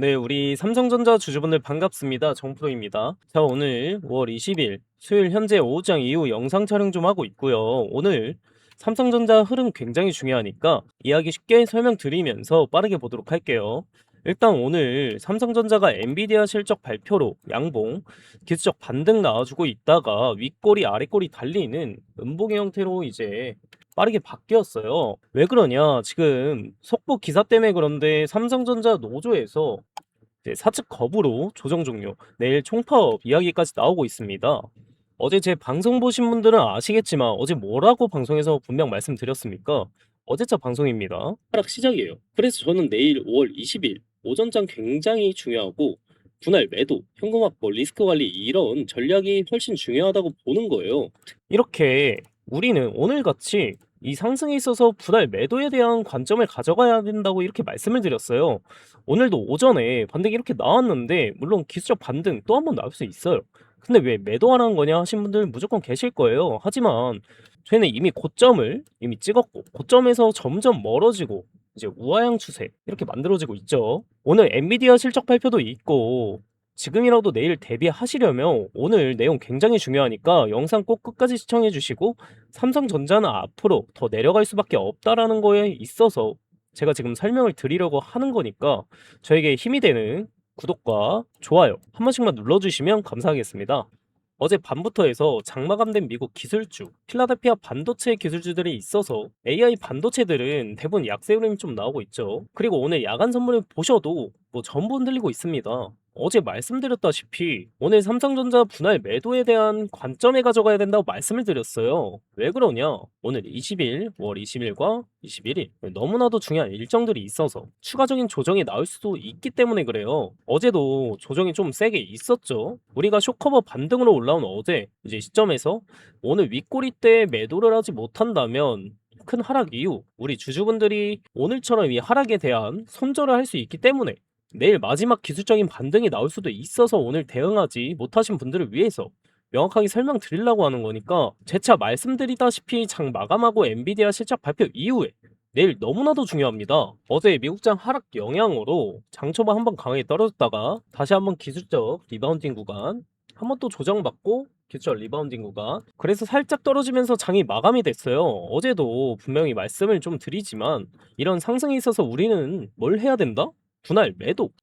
네, 우리 삼성전자 주주분들 반갑습니다. 정프로입니다. 자, 오늘 5월 20일 수요일 현재 오후장 이후 영상 촬영 좀 하고 있고요. 오늘 삼성전자 흐름 굉장히 중요하니까 이야기 쉽게 설명드리면서 빠르게 보도록 할게요. 일단 오늘 삼성전자가 엔비디아 실적 발표로 양봉, 기술적 반등 나와주고 있다가 윗꼬리 아랫꼬리 달리는 음봉의 형태로 이제 빠르게 바뀌었어요. 왜 그러냐? 지금 속보 기사 때문에 그런데 삼성전자 노조에서 이제 사측 거부로 조정 종료, 내일 총파업 이야기까지 나오고 있습니다. 어제 제 방송 보신 분들은 아시겠지만 어제 뭐라고 방송에서 분명 말씀드렸습니까? 어제자 방송입니다. 하락 시작이에요. 그래서 저는 내일 5월 20일 오전장 굉장히 중요하고 분할 매도, 현금 확보, 리스크 관리 이런 전략이 훨씬 중요하다고 보는 거예요. 이렇게 우리는 오늘같이 이 상승에 있어서 분할 매도에 대한 관점을 가져가야 된다고 이렇게 말씀을 드렸어요. 오늘도 오전에 반등이 이렇게 나왔는데 물론 기술적 반등 또 한 번 나올 수 있어요. 근데 왜 매도하라는 거냐 하신 분들 무조건 계실 거예요. 하지만 저희는 이미 고점을 이미 찍었고 고점에서 점점 멀어지고 이제 우하향 추세 이렇게 만들어지고 있죠. 오늘 엔비디아 실적 발표도 있고 지금이라도 내일 대비하시려면 오늘 내용 굉장히 중요하니까 영상 꼭 끝까지 시청해 주시고 삼성전자는 앞으로 더 내려갈 수밖에 없다라는 거에 있어서 제가 지금 설명을 드리려고 하는 거니까 저에게 힘이 되는 구독과 좋아요 한 번씩만 눌러주시면 감사하겠습니다. 어제 밤부터 해서 장마감된 미국 기술주, 필라델피아 반도체 기술주들이 있어서 AI 반도체들은 대부분 약세 흐름이 좀 나오고 있죠. 그리고 오늘 야간 선물을 보셔도 뭐 전부 흔들리고 있습니다. 어제 말씀드렸다시피 오늘 삼성전자 분할 매도에 대한 관점에 가져가야 된다고 말씀을 드렸어요. 왜 그러냐? 오늘 20일, 5월 20일과 21일 너무나도 중요한 일정들이 있어서 추가적인 조정이 나올 수도 있기 때문에 그래요. 어제도 조정이 좀 세게 있었죠. 우리가 쇼커버 반등으로 올라온 어제 이제 시점에서 오늘 윗꼬리 때 매도를 하지 못한다면 큰 하락 이후 우리 주주분들이 오늘처럼 이 하락에 대한 손절을 할 수 있기 때문에 내일 마지막 기술적인 반등이 나올 수도 있어서 오늘 대응하지 못하신 분들을 위해서 명확하게 설명드리려고 하는 거니까 재차 말씀드리다시피 장 마감하고 엔비디아 실적 발표 이후에 내일 너무나도 중요합니다. 어제 미국장 하락 영향으로 장 초반 한번 강하게 떨어졌다가 다시 한번 기술적 리바운딩 구간 한 번 또 조정받고 기술적 리바운딩 구간 그래서 살짝 떨어지면서 장이 마감이 됐어요. 어제도 분명히 말씀을 좀 드리지만 이런 상승에 있어서 우리는 뭘 해야 된다? 분할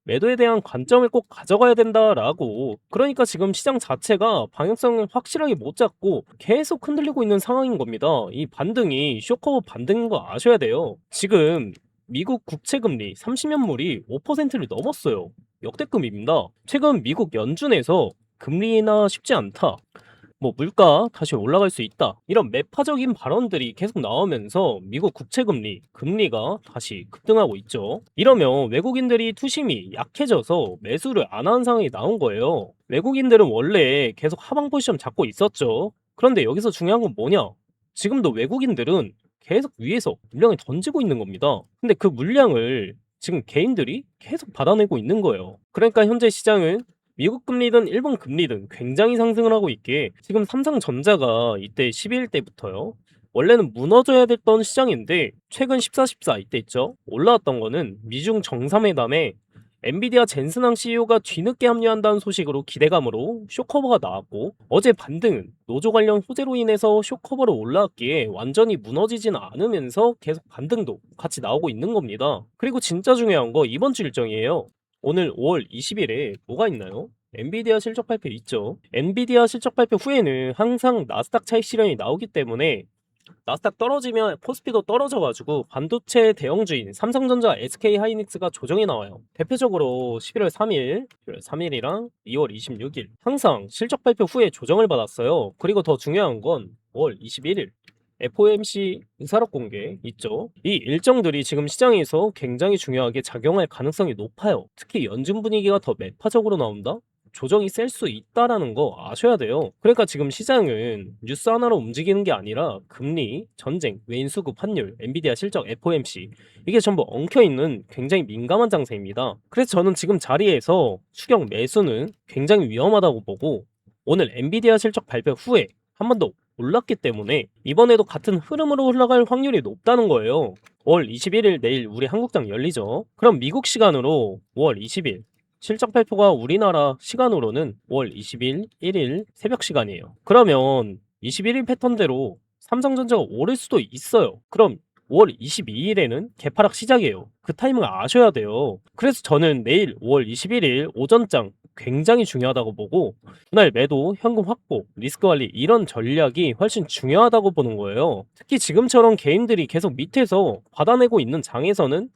매도에 대한 관점을 꼭 가져가야 된다라고. 그러니까 지금 시장 자체가 방향성을 확실하게 못 잡고 계속 흔들리고 있는 상황인 겁니다. 이 반등이 쇼커버 반등인 거 아셔야 돼요. 지금 미국 국채금리 30년물이 5%를 넘었어요. 역대급입니다. 최근 미국 연준에서 금리 인하 쉽지 않다, 뭐 물가 다시 올라갈 수 있다, 이런 매파적인 발언들이 계속 나오면서 미국 국채금리 금리가 다시 급등하고 있죠. 이러면 외국인들이 투심이 약해져서 매수를 안 하는 상황이 나온 거예요. 외국인들은 원래 계속 하방 포지션 잡고 있었죠. 그런데 여기서 중요한 건 뭐냐? 지금도 외국인들은 계속 위에서 물량을 던지고 있는 겁니다. 근데 그 물량을 지금 개인들이 계속 받아내고 있는 거예요. 그러니까 현재 시장은 미국 금리든 일본 금리든 굉장히 상승을 하고 있기에 지금 삼성전자가 이때 12일 때부터요. 원래는 무너져야 됐던 시장인데 최근 14, 14 이때 있죠. 올라왔던 거는 미중 정상회담에 엔비디아 젠슨항 CEO가 뒤늦게 합류한다는 소식으로 기대감으로 쇼커버가 나왔고 어제 반등은 노조 관련 호재로 인해서 쇼커버로 올라왔기에 완전히 무너지진 않으면서 계속 반등도 같이 나오고 있는 겁니다. 그리고 진짜 중요한 거 이번 주 일정이에요. 오늘 5월 20일에 뭐가 있나요? 엔비디아 실적 발표 있죠. 엔비디아 실적 발표 후에는 항상 나스닥 차익 실현이 나오기 때문에 나스닥 떨어지면 코스피도 떨어져가지고 반도체 대형주인 삼성전자, SK하이닉스가 조정이 나와요. 대표적으로 11월 3일, 11월 3일이랑 2월 26일 항상 실적 발표 후에 조정을 받았어요. 그리고 더 중요한 건 5월 21일 FOMC 의사록 공개 있죠. 이 일정들이 지금 시장에서 굉장히 중요하게 작용할 가능성이 높아요. 특히 연준 분위기가 더 매파적으로 나온다? 조정이 셀 수 있다라는 거 아셔야 돼요. 그러니까 지금 시장은 뉴스 하나로 움직이는 게 아니라 금리, 전쟁, 외인 수급 환율, 엔비디아 실적, FOMC 이게 전부 엉켜있는 굉장히 민감한 장세입니다. 그래서 저는 지금 자리에서 추경 매수는 굉장히 위험하다고 보고 오늘 엔비디아 실적 발표 후에 한 번 더 올랐기 때문에 이번에도 같은 흐름으로 흘러갈 확률이 높다는 거예요. 5월 21일 내일 우리 한국장 열리죠. 그럼 미국 시간으로 5월 20일 실적 발표가 우리나라 시간으로는 5월 20일 1일 새벽 시간이에요. 그러면 21일 패턴대로 삼성전자가 오를 수도 있어요. 그럼 5월 22일에는 개파락 시작이에요. 그 타이밍을 아셔야 돼요. 그래서 저는 내일 5월 21일 오전장 굉장히 중요하다고 보고 그날 매도, 현금 확보, 리스크 관리 이런 전략이 훨씬 중요하다고 보는 거예요. 특히 지금처럼 개인들이 계속 밑에서 받아내고 있는 장에서는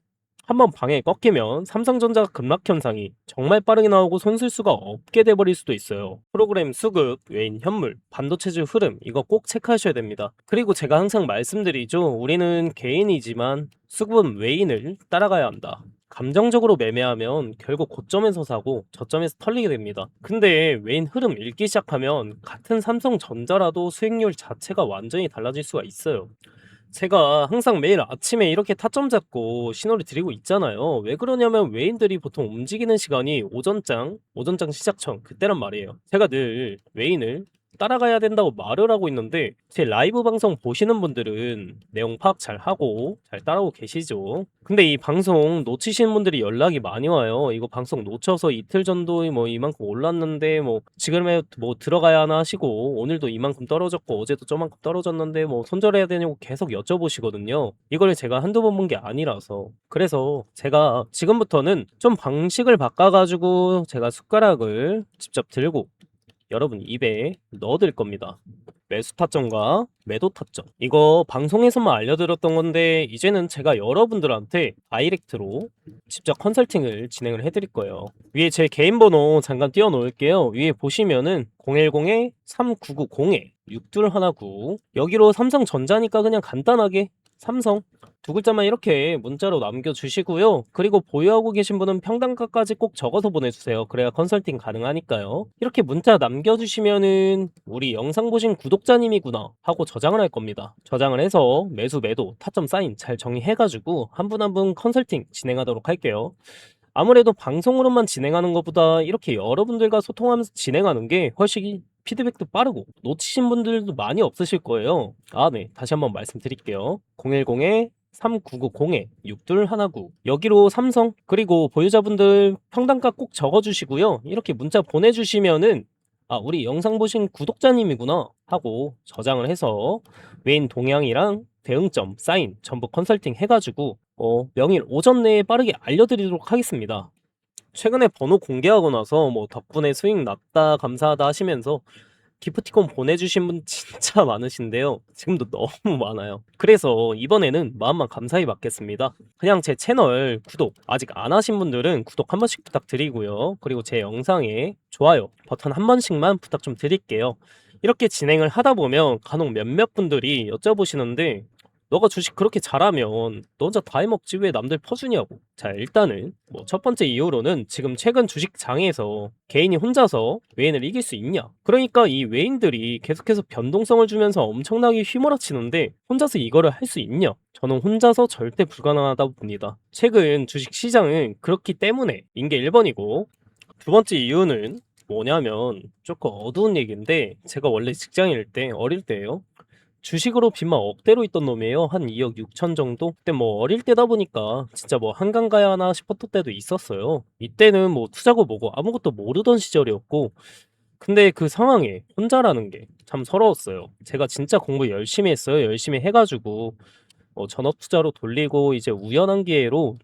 한번 방에 꺾이면 삼성전자 급락 현상이 정말 빠르게 나오고 손쓸 수가 없게 돼버릴 수도 있어요. 프로그램 수급, 외인 현물, 반도체주 흐름 이거 꼭 체크하셔야 됩니다. 그리고 제가 항상 말씀드리죠. 우리는 개인이지만 수급은 외인을 따라가야 한다. 감정적으로 매매하면 결국 고점에서 사고 저점에서 털리게 됩니다. 근데 외인 흐름 읽기 시작하면 같은 삼성전자라도 수익률 자체가 완전히 달라질 수가 있어요. 제가 항상 매일 아침에 이렇게 타점 잡고 신호를 드리고 있잖아요. 왜 그러냐면 외인들이 보통 움직이는 시간이 오전장 시작청 그때란 말이에요. 제가 늘 외인을 따라가야 된다고 말을 하고 있는데 제 라이브 방송 보시는 분들은 내용 파악 잘 하고 잘 따라오고 계시죠. 근데 이 방송 놓치시는 분들이 연락이 많이 와요. 이거 방송 놓쳐서 이틀 전도 뭐 이만큼 올랐는데 뭐 지금에 뭐 들어가야 하나 하시고 오늘도 이만큼 떨어졌고 어제도 저만큼 떨어졌는데 뭐 손절해야 되냐고 계속 여쭤보시거든요. 이걸 제가 한두 번 본 게 아니라서. 그래서 제가 지금부터는 좀 방식을 바꿔가지고 제가 숟가락을 직접 들고 여러분 입에 넣어드릴 겁니다. 매수 타점과 매도 타점. 이거 방송에서만 알려드렸던 건데 이제는 제가 여러분들한테 다이렉트로 직접 컨설팅을 진행을 해드릴 거예요. 위에 제 개인 번호 잠깐 띄워 놓을게요. 위에 보시면은 010-3990-6219 여기로 삼성전자니까 그냥 간단하게 삼성 두 글자만 이렇게 문자로 남겨주시고요. 그리고 보유하고 계신 분은 평단가까지 꼭 적어서 보내주세요. 그래야 컨설팅 가능하니까요. 이렇게 문자 남겨주시면은 우리 영상 보신 구독자님이구나 하고 저장을 할 겁니다. 저장을 해서 매수, 매도, 타점 사인 잘 정리해가지고 한 분 한 분 컨설팅 진행하도록 할게요. 아무래도 방송으로만 진행하는 것보다 이렇게 여러분들과 소통하면서 진행하는 게 훨씬 피드백도 빠르고 놓치신 분들도 많이 없으실 거예요. 네. 다시 한번 말씀드릴게요. 010-3990-6219 여기로 삼성 그리고 보유자분들 평단가 꼭 적어주시고요. 이렇게 문자 보내주시면은 우리 영상 보신 구독자님이구나 하고 저장을 해서 메인 동향이랑 대응점, 사인 전부 컨설팅 해가지고 명일 오전 내에 빠르게 알려드리도록 하겠습니다. 최근에 번호 공개하고 나서 뭐 덕분에 수익 났다 감사하다 하시면서 기프티콘 보내주신 분 진짜 많으신데요. 지금도 너무 많아요. 그래서 이번에는 마음만 감사히 받겠습니다. 그냥 제 채널 구독 아직 안 하신 분들은 구독 한 번씩 부탁드리고요. 그리고 제 영상에 좋아요 버튼 한 번씩만 부탁 좀 드릴게요. 이렇게 진행을 하다 보면 간혹 몇몇 분들이 여쭤보시는데 너가 주식 그렇게 잘하면 너 혼자 다 해먹지 왜 남들 퍼주냐고. 자, 일단은 뭐 첫 번째 이유로는 지금 최근 주식 장에서 개인이 혼자서 외인을 이길 수 있냐. 그러니까 이 외인들이 계속해서 변동성을 주면서 엄청나게 휘몰아치는데 혼자서 이거를 할 수 있냐. 저는 혼자서 절대 불가능하다고 봅니다. 최근 주식 시장은 그렇기 때문에 인게 1번이고 두 번째 이유는 뭐냐면 조금 어두운 얘기인데 제가 원래 직장인일 때 어릴 때예요. 주식으로 빚만 억대로 있던 놈이에요. 한 2억 6천 정도? 그때 뭐 어릴 때다 보니까 진짜 뭐 한강 가야 하나 싶었던 때도 있었어요. 이때는 뭐 투자고 뭐고 아무것도 모르던 시절이었고 근데 그 상황에 혼자라는 게 참 서러웠어요. 제가 진짜 공부 열심히 했어요. 열심히 해가지고 전업 투자로 돌리고 이제 우연한 기회로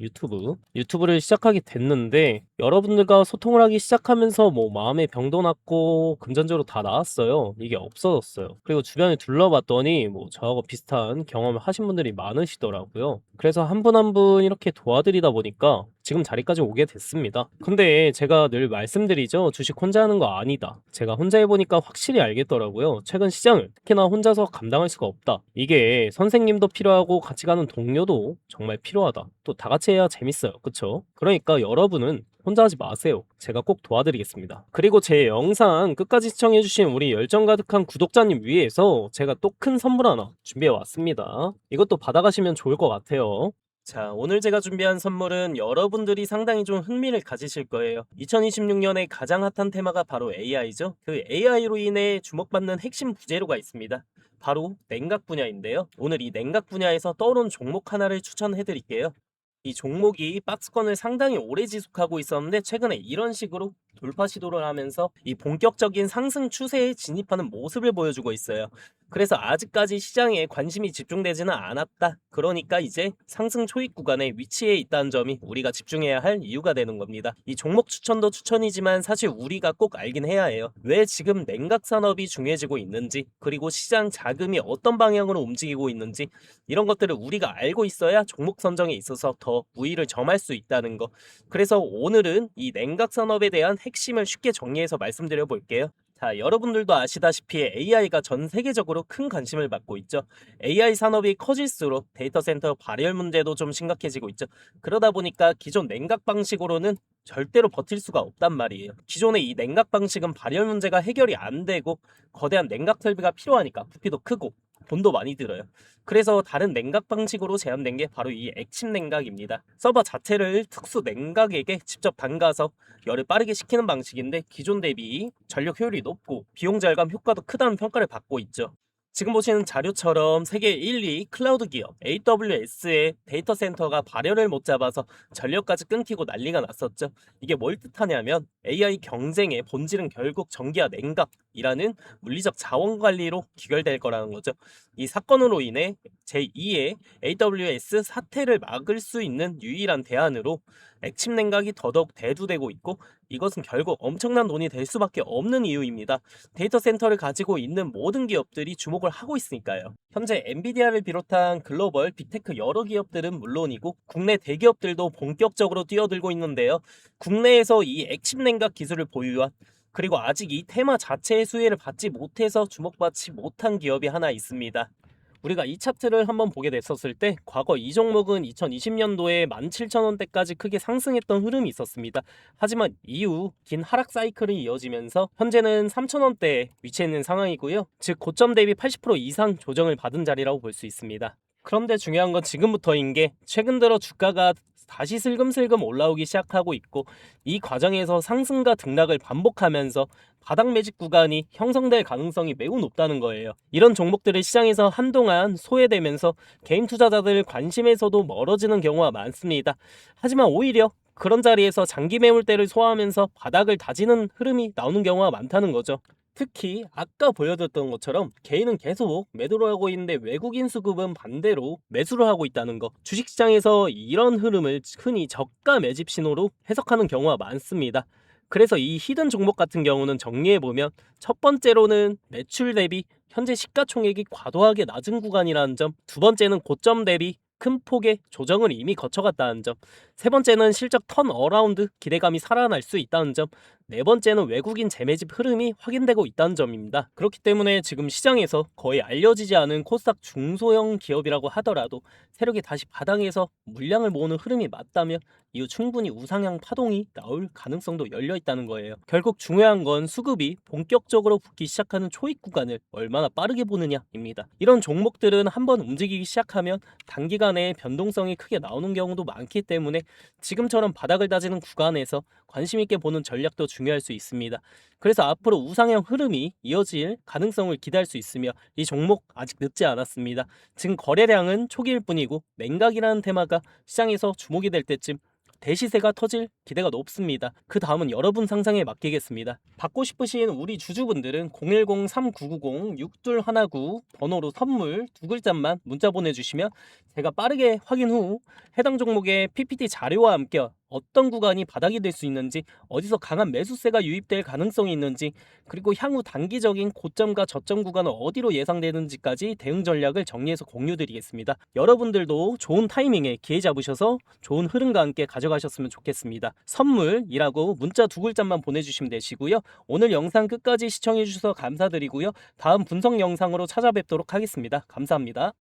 유튜브를 시작하게 됐는데 여러분들과 소통을 하기 시작하면서 뭐 마음의 병도 났고 금전적으로 다 나았어요. 이게 없어졌어요. 그리고 주변에 둘러봤더니 뭐 저하고 비슷한 경험을 하신 분들이 많으시더라고요. 그래서 한 분 한 분 이렇게 도와드리다 보니까 지금 자리까지 오게 됐습니다. 근데 제가 늘 말씀드리죠. 주식 혼자 하는 거 아니다. 제가 혼자 해보니까 확실히 알겠더라고요. 최근 시장을 특히나 혼자서 감당할 수가 없다. 이게 선생님도 필요하고 같이 가는 동료도 정말 필요하다. 또 다 같이 해야 재밌어요. 그쵸? 그러니까 여러분은 혼자 하지 마세요. 제가 꼭 도와드리겠습니다. 그리고 제 영상 끝까지 시청해주신 우리 열정 가득한 구독자님 위해서 제가 또 큰 선물 하나 준비해 왔습니다. 이것도 받아가시면 좋을 것 같아요. 자, 오늘 제가 준비한 선물은 여러분들이 상당히 좀 흥미를 가지실 거예요. 2026년에 가장 핫한 테마가 바로 AI죠. 그 AI로 인해 주목받는 핵심 부재료가 있습니다. 바로 냉각 분야인데요. 오늘 이 냉각 분야에서 떠오른 종목 하나를 추천해 드릴게요. 이 종목이 박스권을 상당히 오래 지속하고 있었는데 최근에 이런 식으로 돌파 시도를 하면서 이 본격적인 상승 추세에 진입하는 모습을 보여주고 있어요. 그래서 아직까지 시장에 관심이 집중되지는 않았다. 그러니까 이제 상승 초입 구간에 위치해 있다는 점이 우리가 집중해야 할 이유가 되는 겁니다. 이 종목 추천도 추천이지만 사실 우리가 꼭 알긴 해야 해요. 왜 지금 냉각 산업이 중요해지고 있는지, 그리고 시장 자금이 어떤 방향으로 움직이고 있는지, 이런 것들을 우리가 알고 있어야 종목 선정에 있어서 더 우위를 점할 수 있다는 거. 그래서 오늘은 이 냉각 산업에 대한 핵심을 쉽게 정리해서 말씀드려 볼게요. 자, 여러분들도 아시다시피 AI가 전 세계적으로 큰 관심을 받고 있죠. AI 산업이 커질수록 데이터 센터 발열 문제도 좀 심각해지고 있죠. 그러다 보니까 기존 냉각 방식으로는 절대로 버틸 수가 없단 말이에요. 기존의 이 냉각 방식은 발열 문제가 해결이 안 되고 거대한 냉각 설비가 필요하니까 부피도 크고 돈도 많이 들어요. 그래서 다른 냉각 방식으로 제한된 게 바로 이 액침 냉각입니다. 서버 자체를 특수 냉각액에 직접 담가서 열을 빠르게 식히는 방식인데 기존 대비 전력 효율이 높고 비용 절감 효과도 크다는 평가를 받고 있죠. 지금 보시는 자료처럼 세계 1, 2 클라우드 기업 AWS의 데이터 센터가 발열을 못 잡아서 전력까지 끊기고 난리가 났었죠. 이게 뭘 뜻하냐면 AI 경쟁의 본질은 결국 전기와 냉각이라는 물리적 자원 관리로 귀결될 거라는 거죠. 이 사건으로 인해 제2의 AWS 사태를 막을 수 있는 유일한 대안으로 액침 냉각이 더더욱 대두되고 있고, 이것은 결국 엄청난 돈이 될 수밖에 없는 이유입니다. 데이터 센터를 가지고 있는 모든 기업들이 주목을 하고 있으니까요. 현재 엔비디아를 비롯한 글로벌 빅테크 여러 기업들은 물론이고 국내 대기업들도 본격적으로 뛰어들고 있는데요. 국내에서 이 액침 냉각 기술을 보유한, 그리고 아직 이 테마 자체의 수혜를 받지 못해서 주목받지 못한 기업이 하나 있습니다. 우리가 이 차트를 한번 보게 됐었을 때 과거 이 종목은 2020년도에 17,000원대까지 크게 상승했던 흐름이 있었습니다. 하지만 이후 긴 하락 사이클이 이어지면서 현재는 3,000원대에 위치해 있는 상황이고요. 즉 고점 대비 80% 이상 조정을 받은 자리라고 볼 수 있습니다. 그런데 중요한 건 지금부터인 게, 최근 들어 주가가 다시 슬금슬금 올라오기 시작하고 있고 이 과정에서 상승과 등락을 반복하면서 바닥 매집 구간이 형성될 가능성이 매우 높다는 거예요. 이런 종목들을 시장에서 한동안 소외되면서 개인 투자자들 관심에서도 멀어지는 경우가 많습니다. 하지만 오히려 그런 자리에서 장기 매물대를 소화하면서 바닥을 다지는 흐름이 나오는 경우가 많다는 거죠. 특히 아까 보여드렸던 것처럼 개인은 계속 매도를 하고 있는데 외국인 수급은 반대로 매수를 하고 있다는 거. 주식시장에서 이런 흐름을 흔히 저가 매집 신호로 해석하는 경우가 많습니다. 그래서 이 히든 종목 같은 경우는 정리해보면, 첫 번째로는 매출 대비 현재 시가총액이 과도하게 낮은 구간이라는 점, 두 번째는 고점 대비 큰 폭의 조정을 이미 거쳐갔다는 점, 세 번째는 실적 턴어라운드 기대감이 살아날 수 있다는 점, 네 번째는 외국인 재매집 흐름이 확인되고 있다는 점입니다. 그렇기 때문에 지금 시장에서 거의 알려지지 않은 코스닥 중소형 기업이라고 하더라도 세력이 다시 바닥에서 물량을 모으는 흐름이 맞다면 이후 충분히 우상향 파동이 나올 가능성도 열려 있다는 거예요. 결국 중요한 건 수급이 본격적으로 붙기 시작하는 초입 구간을 얼마나 빠르게 보느냐입니다. 이런 종목들은 한번 움직이기 시작하면 단기간에 변동성이 크게 나오는 경우도 많기 때문에 지금처럼 바닥을 다지는 구간에서 관심 있게 보는 전략도 중요할 수 있습니다. 그래서 앞으로 우상향 흐름이 이어질 가능성을 기대할 수 있으며 이 종목 아직 늦지 않았습니다. 지금 거래량은 초기일 뿐이고 냉각이라는 테마가 시장에서 주목이 될 때쯤 대시세가 터질 기대가 높습니다. 그 다음은 여러분 상상에 맡기겠습니다. 받고 싶으신 우리 주주분들은 010-3990-6219 번호로 선물 두 글자만 문자 보내주시면 제가 빠르게 확인 후 해당 종목의 PPT 자료와 함께 어떤 구간이 바닥이 될 수 있는지, 어디서 강한 매수세가 유입될 가능성이 있는지, 그리고 향후 단기적인 고점과 저점 구간은 어디로 예상되는지까지 대응 전략을 정리해서 공유드리겠습니다. 여러분들도 좋은 타이밍에 기회 잡으셔서 좋은 흐름과 함께 가져가셨으면 좋겠습니다. 선물이라고 문자 두 글자만 보내주시면 되시고요. 오늘 영상 끝까지 시청해주셔서 감사드리고요. 다음 분석 영상으로 찾아뵙도록 하겠습니다. 감사합니다.